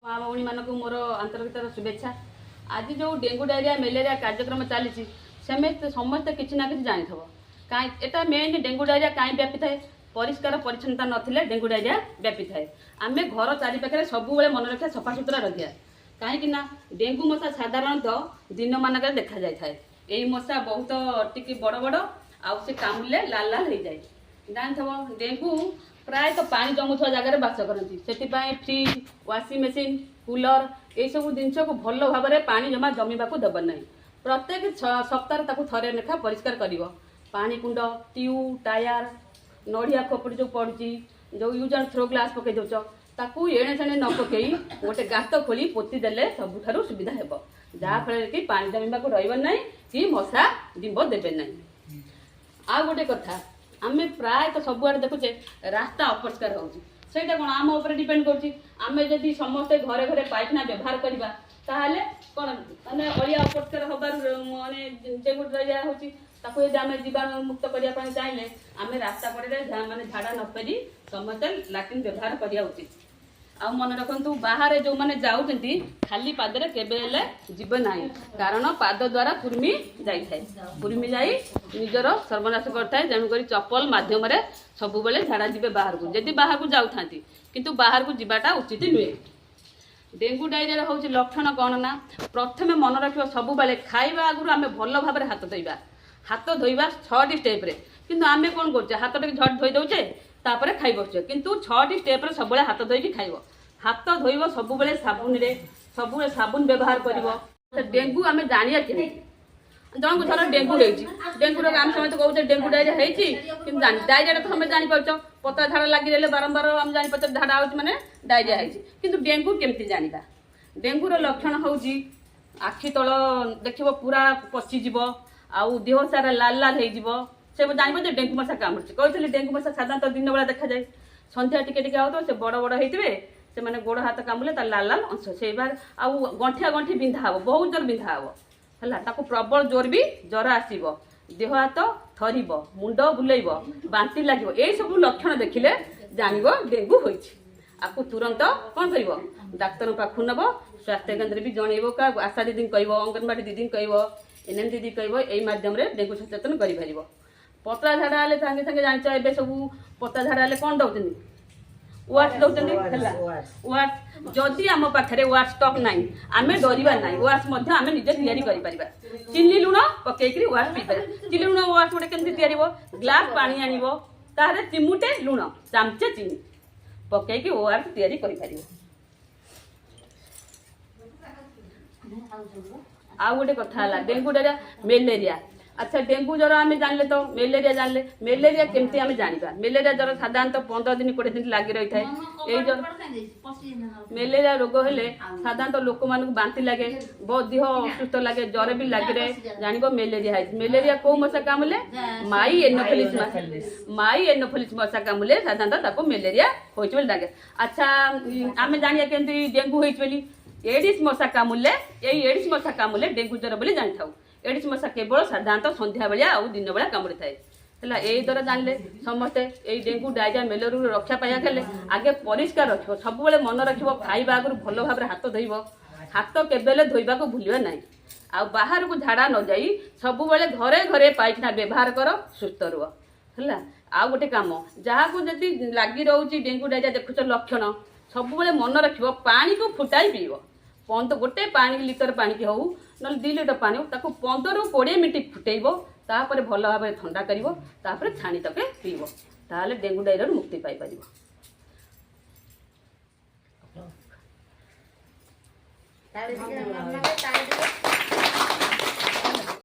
माँ भौणी मानक मोर आंतरिक शुभेच्छा। आज जो डेंगू डायरिया मलेरिया कार्यक्रम चली समस्त किसी ना कि जानी कहीं एटा मेन डेंगू डायरिया कहीं व्यापी थाए परिष्कार परिच्छन्नता नथिले डेंगू डायरिया व्यापी थाए। आम घर चारिपाखे सब मन रखा सफा सुतरा रखा कहीं डेंगू मशा साधारणतः दिन मानक देखा जाए थाए। यही मशा बहुत टिकी बड़ बड़ आउ से कामुले लाल लाल हो जाए। जानथ डेंगू प्रायः तो पानी जमुवा जगार बास करती से फ्रिज वाशिंग मेसीन कूलर ये सब जिनस को भल भाव में पानी जमा जमीवा देव ना। प्रत्येक सप्ताह थरे लेखा परिष्कार कर पानी कुंड ट्यू टायर नड़िया खोपड़ी जो पड़ी जो यूज एंड थ्रो ग्लास पकई दौच ताकू एणे सेणे न पकई गोटे गात खोली पोती देले सबुठारु सुविधा हेब जहाँफल कि पानी जमीवा रही कि मशा डिंब देवे ना। आ गोटे कथा आम प्राय तो सबुआड़े देखुचे रास्ता अपरिष्कार होटा कौन आम उपर डिपेंड करें। समस्ते घरे घरे पाइखाना व्यवहार करवा ताहले कौन माने अलिया अपरिष्कार हबार माने डेंगू डायरिया होची ताको यदि आम जीवाणु मुक्त करने चाहिए आम रास्ता पड़े माने झाड़ा न फेरी समस्ते लाट्रिन व्यवहार करा उचित। आ मन रखु बाहर जो मैंने जाऊँगी खाली पादरे केबेले जीव ना कारण पाद द्वारा कुर्मी जाए कुर्मी जाई निजर सर्वनाश करता तेणुक चप्पल मध्यम सब बेले झाड़ा जी बाहर को जदि बाहर को जाऊँ किंतु बाहर को जावाटा उचित नुहे। डेंगू डायरिया हूँ लक्षण कौन ना प्रथम मन रखा सब बेले खाइबा आगु आम भल भाव हाथ धोइबा हाथ धोइबा 6टी स्टेप रे किंतु आम कौन कर हाथ टे झट धोई दौचे तापर खाई बसुचे किंतु 6टी स्टेप रे सब हाथ धोई खाइब हाथ धोइब सब बेले साबुन रे सब साबुन व्यवहार कर। डेंगू आम जानिया कि जन को थोड़ा डेंगू डेंगू आम समस्त कहते डेंगू डायरिया कि डायरिया तो तुम जापार पतला झाड़ा लगे बारंबार आम जापार झाड़ा हो मैंने डायरिया किंतु डेंगू केमती जाना। डेंगूर लक्षण हूँ आखि तल देख पूरा पशिज आउ देह सारा लाल लाल हो जान डेंगू मशा कामुड़ी कहते डेंगू मशा साधारणतः दिन बेला देखा जाए सन्ध्या टिके हो से बड़ बड़ होते से मैंने गोड़ हाथ कामुले लाल लाल अंश से बार आउ गंठिया गंठी बिंधा हे बहुत जोर बिंधा हे है प्रबल जोर भी जर आसब देह हाथ थर मुंड बुलेब बांति लगे यही सब लक्षण देखिले जान डेंगू होको तुरंत कौन कर डाक्तर पाखु नब स्वास्थ्य केन्द्र भी जनइब क्या आशा दीदी कह अंगनवाड़ी दीदी कह एनएम दीदी कह यही मध्यम डेंगू सचेतन कर पतला झाड़ा हेल्ले सागे सागे जान ए सब पतला झाड़ा हेल्ले कौन दौरान वाश दौरान वाश जदि आम पाखे वाश स्टक ना आम डरवा ना वाश आम निजे या चीनी लुण पकईकि वाश पीपर चीनी लुण वाश गोटे केमती ग्लास पानी आणव ताहले चिमुटे लुण चामचे चीनी पकईकि वाश या आ गोटे कथा डेंगू डायरिया मेलेरिया। अच्छा डेंगू ज्वर आम जानले तो मेलेरिया जानले मेलेरिया केमती आम जाना मेलेरिया ज्वर साधारणतः 15 दिन 20 दिन लगी रही है। यही ज्वर मेलेरिया रोग हेले साधारणतः लोक मान बांति लगे बहुत देह असुस्थ लगे ज्वर भी लगे रहे जान मेलेरिया है। मेलेरिया कौ मशा कामुले माई एनोफिलिस मशा कामुले साधारणतः मेलेरिया हो लगे। अच्छा आम जानिया केमती डेंगू हो एडिस मशा कामुले यही एडिस मशा कामुले डेंगू ज्वर बोली जानी था। एडिस मशा केवल साधारणतः सन्ध्या बेलिया आउ दिन बेला कामुड़ी थाए है यही द्वारा जानले समस्ते यही डेंगू डायरिया मेलेरिया रक्षा पाइबा खेले आगे परिष्कार रख सब मन रख खाइबा आगु भल भाव हाथ धोब हाथ केबेले धोइबा को भूलिबा नहीं आ बाहर को झाड़ा न जाई सब बेले घरे घरे पाइखाना व्यवहार कर सुस्थ रुह है। आ गोटे कम जहाँ को जदि लगी रोचे डेंगू डायरिया देखुच लक्षण सब बेले मन रख पानी को फुटाई पीब गोटे पानी लिटर पानी की हूँ ना 2 लिटर पानी हो 15-20 मिनट फुटेब तापर भल भाव ठंडा कर छाणी तके पीब ताहले डेंगू डायरिया मुक्ति पाई।